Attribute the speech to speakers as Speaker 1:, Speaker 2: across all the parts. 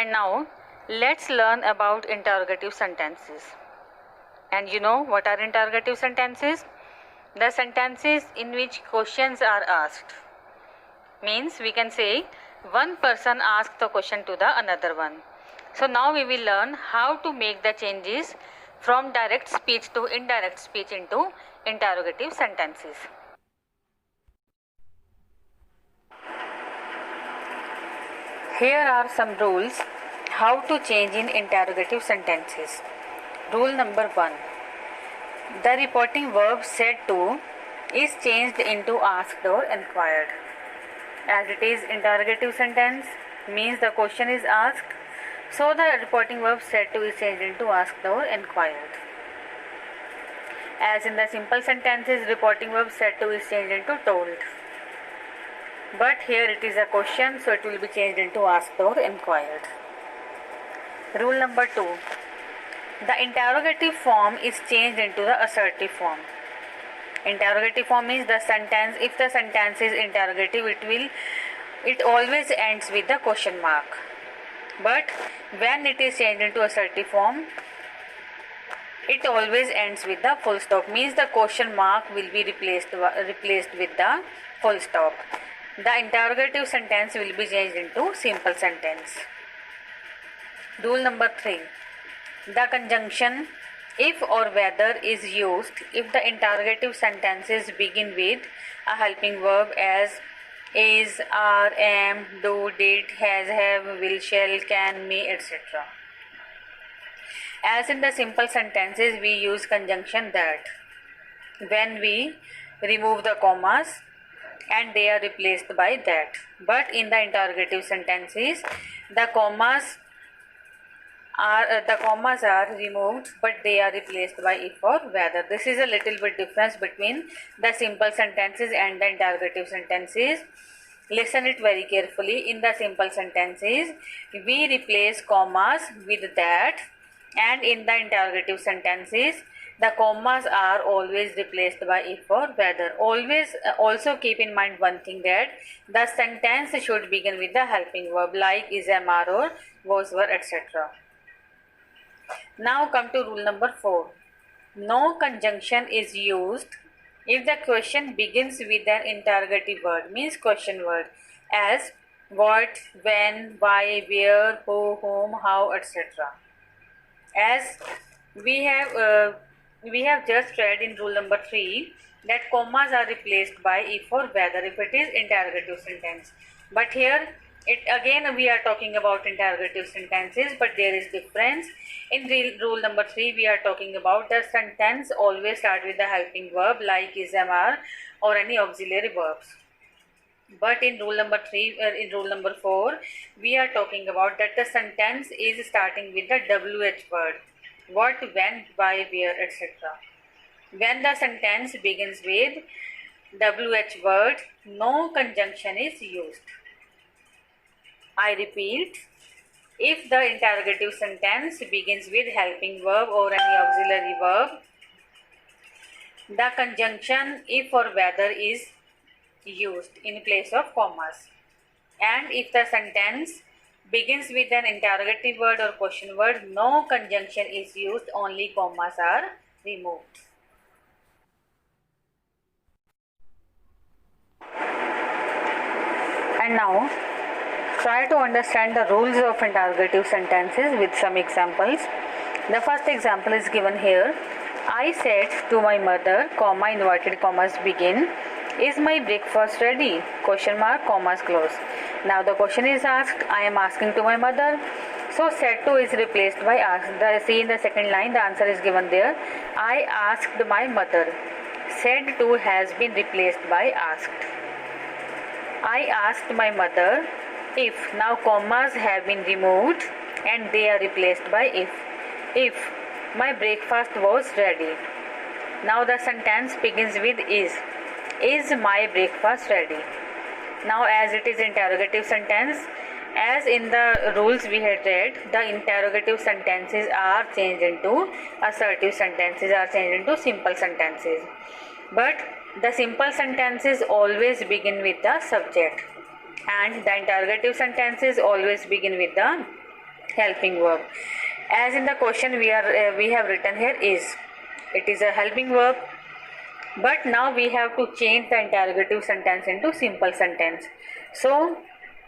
Speaker 1: And now let's learn about interrogative sentences. And you know what are interrogative sentences? The sentences in which questions are asked. Means we can say one person asked the question to the another one. So now we will learn how to make the changes from direct speech to indirect speech into interrogative sentences. Here are some rules how to change in interrogative sentences. Rule number 1. The reporting verb said to is changed into asked or inquired. As it is interrogative sentence means the question is asked, so the reporting verb said to is changed into asked or inquired. As in the simple sentences, reporting verb said to is changed into told. But here it is a question, so it will be changed into asked or inquired. Rule number 2. The interrogative form is changed into the assertive form. Interrogative form is the sentence. If the sentence is interrogative, it always ends with the question mark. But when it is changed into assertive form, it always ends with the full stop. Means the question mark will be replaced with the full stop. The interrogative sentence will be changed into simple sentence. Rule number 3. The conjunction if or whether is used if the interrogative sentences begin with a helping verb as is, are, am, do, did, has, have, will, shall, can, may, etc. As in the simple sentences, we use conjunction that when we remove the commas and they are replaced by that. But in the interrogative sentences, the commas are removed, but they are replaced by if or whether. This is a little bit difference between the simple sentences and the interrogative sentences. Listen it very carefully. In the simple sentences, we replace commas with that, and in the interrogative sentences, the commas are always replaced by if or whether. Always also keep in mind one thing, that the sentence should begin with the helping verb like is, am, are, or was, were, etc. Now come to rule number 4. No conjunction is used if the question begins with an interrogative word, means question word, as what, when, why, where, who, whom, how, etc. As we have just read in rule number 3 that commas are replaced by if or whether if it is interrogative sentence. But here we are talking about interrogative sentences, but there is difference. In rule number 3, we are talking about the sentence always start with the helping verb like is, am, are, or any auxiliary verbs. But in rule number 4, we are talking about that the sentence is starting with the WH word. What, when, why, where, etc. When the sentence begins with WH word, no conjunction is used. I repeat, if the interrogative sentence begins with helping verb or any auxiliary verb, the conjunction if or whether is used in place of commas. And if the sentence begins with an interrogative word or question word, no conjunction is used, only commas are removed. And now try to understand the rules of interrogative sentences with some examples. The first example is given here. I said to my mother, comma, inverted commas begin, is my breakfast ready? Question mark, commas close. Now the question is asked, I am asking to my mother. So said to is replaced by asked. See in the second line, the answer is given there. I asked my mother. Said to has been replaced by asked. I asked my mother if. Now commas have been removed and they are replaced by if. If my breakfast was ready. Now the sentence begins with is. Is my breakfast ready? Now as it is interrogative sentence, as in the rules we had read, the interrogative sentences are changed into assertive sentences, are changed into simple sentences. But the simple sentences always begin with the subject, and the interrogative sentences always begin with the helping verb. As in the question we have written here is, it is a helping verb, but now we have to change the interrogative sentence into simple sentence. So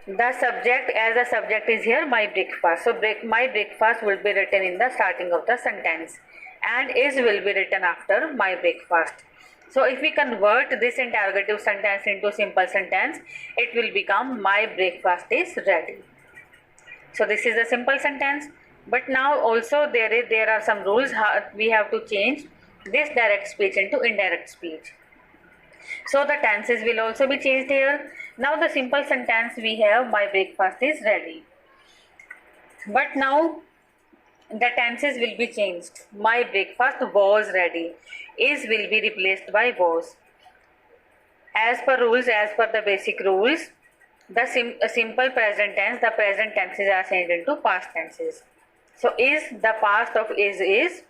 Speaker 1: the subject, as the subject is here my breakfast, so my breakfast will be written in the starting of the sentence, and is will be written after my breakfast. So if we convert this interrogative sentence into simple sentence, it will become my breakfast is ready. So this is a simple sentence, but now also there are some rules. We have to change this direct speech into indirect speech. So the tenses will also be changed here. Now the simple sentence we have, my breakfast is ready. But now the tenses will be changed. My breakfast was ready. Is will be replaced by was. As per the basic rules, the simple present tense, the present tenses are changed into past tenses. So is, the past of is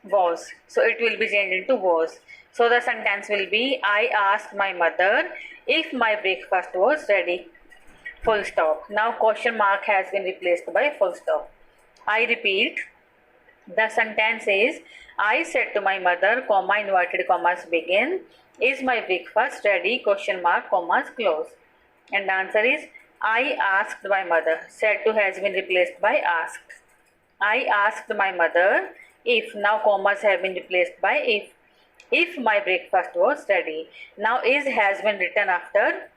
Speaker 1: was. So it will be changed into was. So the sentence will be, I asked my mother if my breakfast was ready. Full stop. Now question mark has been replaced by full stop. I repeat, the sentence is, I said to my mother, comma, inverted commas begin, is my breakfast ready, question mark, commas close. And the answer is, I asked my mother. Said to has been replaced by asked. I asked my mother if, now commas have been replaced by if my breakfast was ready. Now is has been written after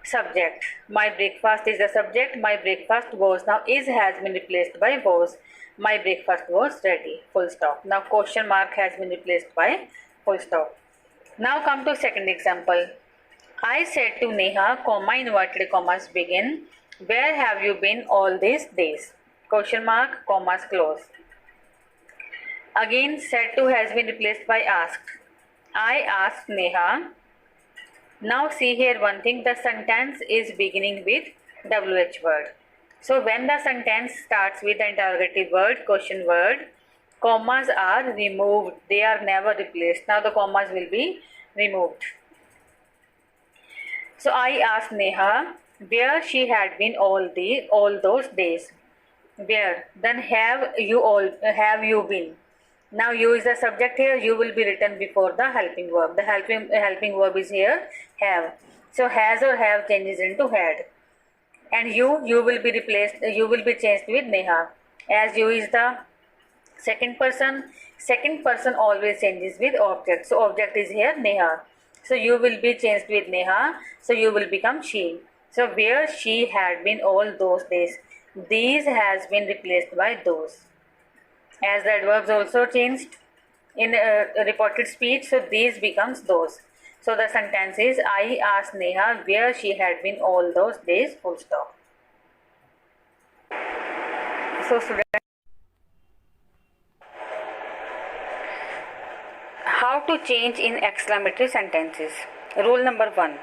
Speaker 1: subject. My breakfast is the subject, my breakfast was. Now is has been replaced by was. My breakfast was ready. Full stop. Now question mark has been replaced by full stop. Now come to second example. I said to Neha, comma, inverted commas begin, where have you been all these days? Question mark, commas close. Again said to has been replaced by asked. I asked Neha. Now see here one thing, the sentence is beginning with WH word. So when the sentence starts with the interrogative word, question word, commas are removed. They are never replaced. Now the commas will be removed. So I asked Neha where she had been all those days. Where? Then have you been? Now you is the subject here. You will be written before the helping verb. The helping verb is here have. So has or have changes into had. And you will be replaced. You will be changed with Neha. As you is the second person. Second person always changes with object. So object is here Neha. So you will be changed with Neha. So you will become she. So where she had been all those days. These has been replaced by those. As the adverbs also changed in reported speech, so these becomes those. So the sentence is, I asked Neha where she had been all those days, full stop. So students, how to change in exclamatory sentences. Rule number 1.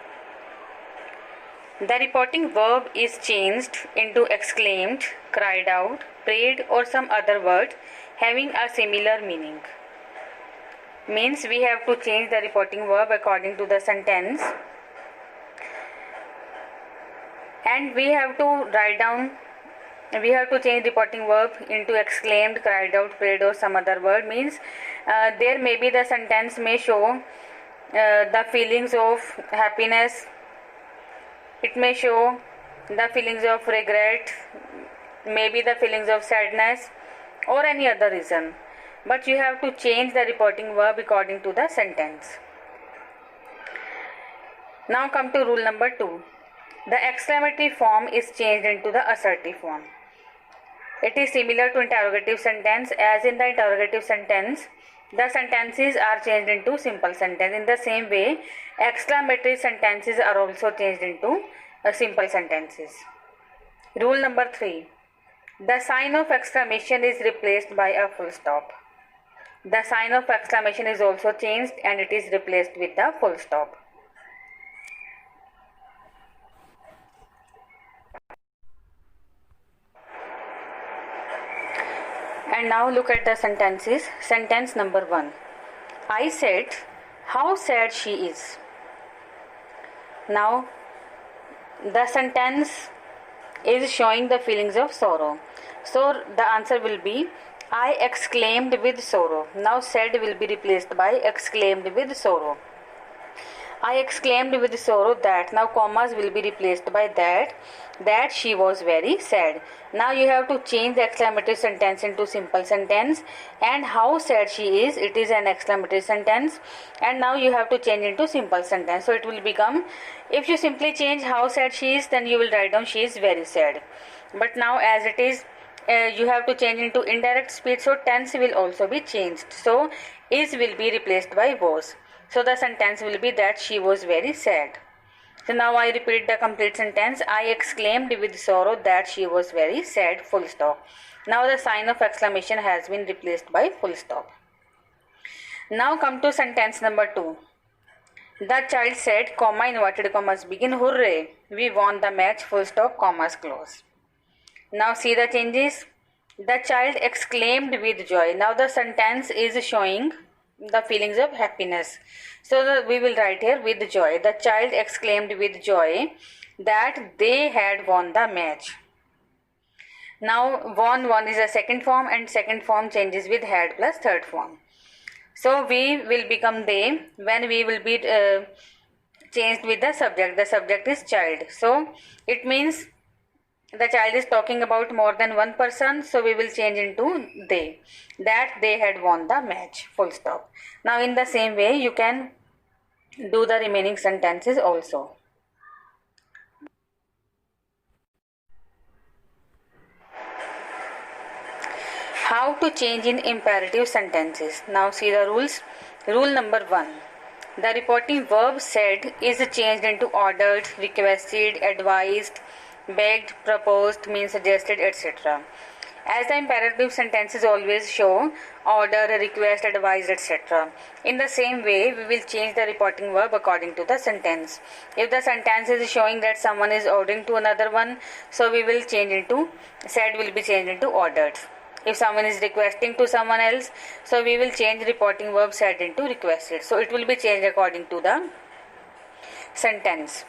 Speaker 1: The reporting verb is changed into exclaimed, cried out, prayed or some other word having a similar meaning. Means we have to change the reporting verb according to the sentence, and we have to change reporting verb into exclaimed, cried out, prayed or some other word. Means there may be the sentence may show the feelings of happiness, it may show the feelings of regret, maybe the feelings of sadness or any other reason, but you have to change the reporting verb according to the sentence. Now come to rule number 2. The exclamatory form is changed into the assertive form. It is similar to interrogative sentence. As in the interrogative sentence, the sentences are changed into simple sentence. In the same way, exclamatory sentences are also changed into simple sentences. Rule number 3. The sign of exclamation is replaced by a full stop. The sign of exclamation is also changed and it is replaced with the full stop. And now look at the sentences. Sentence number 1. I said, how sad she is. Now the sentence is showing the feelings of sorrow. So the answer will be I exclaimed with sorrow. Now said will be replaced by exclaimed with sorrow. I exclaimed with sorrow that. Now commas will be replaced by that. That she was very sad. Now you have to change the exclamative sentence into simple sentence. And how sad she is, it is an exclamative sentence. And now you have to change into simple sentence. So it will become, if you simply change how sad she is, then you will write down she is very sad. But now as it is, you have to change into indirect speech, so tense will also be changed. So is will be replaced by was. So the sentence will be that she was very sad. So now I repeat the complete sentence. I exclaimed with sorrow that she was very sad, full stop. Now the sign of exclamation has been replaced by full stop. Now come to sentence number 2. The child said, comma, inverted commas begin, hooray, we won the match, full stop, commas close. Now see the changes. The child exclaimed with joy. Now the sentence is showing the feelings of happiness. So we will write here with joy. The child exclaimed with joy that they had won the match. Now won is a second form, and second form changes with had plus third form. So we will become they when we will be changed with the subject. The subject is child. So it means the child is talking about more than one person, so we will change into they. That they had won the match, full stop. Now in the same way you can do the remaining sentences also. How to change in imperative sentences. Now see the rules. Rule number 1. The reporting verb said is changed into ordered, requested, advised, begged, proposed, means suggested, etc. As the imperative sentences always show order, request, advise, etc. In the same way, we will change the reporting verb according to the sentence. If the sentence is showing that someone is ordering to another one, so we will change into said will be changed into ordered. If someone is requesting to someone else, so we will change reporting verb said into requested. So it will be changed according to the sentence.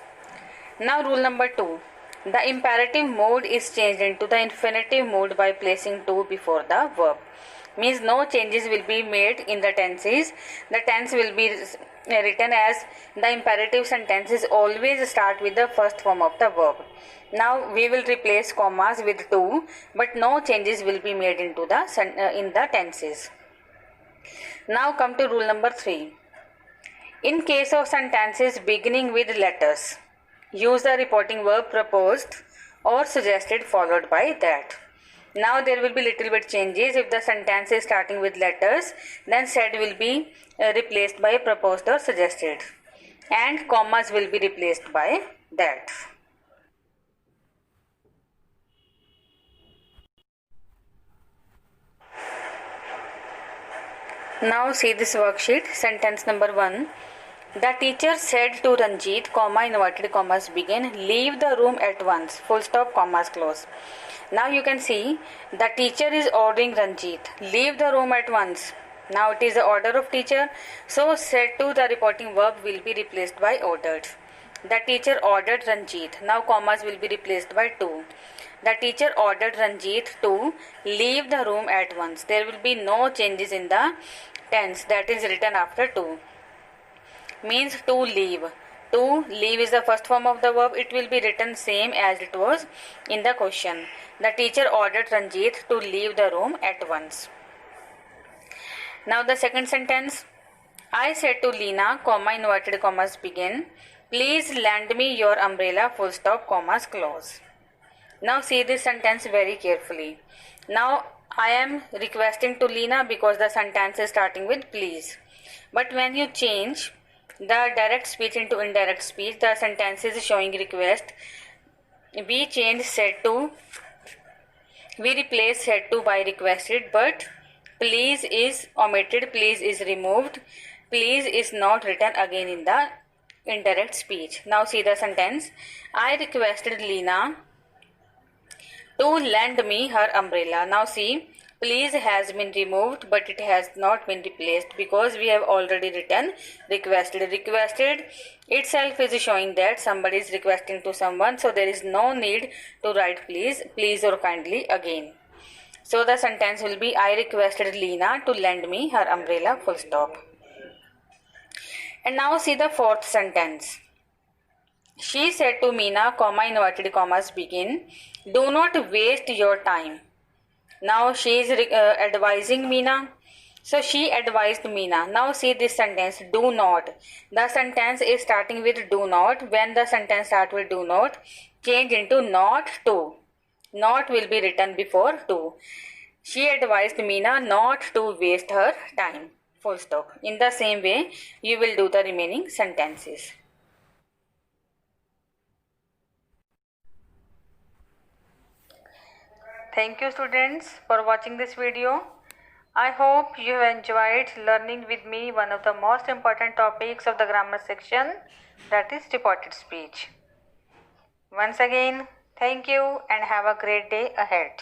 Speaker 1: Now rule number 2. The imperative mode is changed into the infinitive mode by placing to before the verb. Means no changes will be made in the tenses. The tense will be written as the imperative sentences always start with the first form of the verb. Now we will replace commas with to, but no changes will be made into the in the tenses. Now come to rule number 3. In case of sentences beginning with letters, use the reporting verb proposed or suggested followed by that. Now there will be little bit changes. If the sentence is starting with letters, then said will be replaced by proposed or suggested, and commas will be replaced by that. Now see this worksheet. Sentence number 1. The teacher said to Ranjit, comma, inverted commas begin, leave the room at once, full stop, commas close. Now you can see the teacher is ordering Ranjit, leave the room at once. Now it is the order of teacher, so said to the reporting verb will be replaced by ordered. The teacher ordered Ranjit. Now commas will be replaced by to. The teacher ordered Ranjit to leave the room at once. There will be no changes in the tense that is written after to. Means to leave. To leave is the first form of the verb. It will be written same as it was in the question. The teacher ordered Ranjit to leave the room at once. Now the second sentence. I said to Leena, comma, inverted commas begin, please lend me your umbrella, full stop, commas close. Now see this sentence very carefully. Now I am requesting to Leena because the sentence is starting with please. But when you change the direct speech into indirect speech, the sentence is showing request. We change said to, we replace said to by requested, but please is omitted, please is removed, please is not written again in the indirect speech. Now see the sentence. I requested Leena to lend me her umbrella. Now see, Please has been removed, but it has not been replaced because we have already written requested. Requested itself is showing that somebody is requesting to someone, so there is no need to write please or kindly again. So the sentence will be, I requested Leena to lend me her umbrella, full stop. And now see the fourth sentence. She said to Meena, comma, inverted commas begin, do not waste your time. Now she is advising Meena. So she advised Meena. Now see this sentence, do not. The sentence is starting with do not. When the sentence starts with do not, change into not to. Not will be written before to. She advised Meena not to waste her time. Full stop. In the same way, you will do the remaining sentences. Thank you students for watching this video. I hope you have enjoyed learning with me one of the most important topics of the grammar section, that is reported speech. Once again, thank you and have a great day ahead.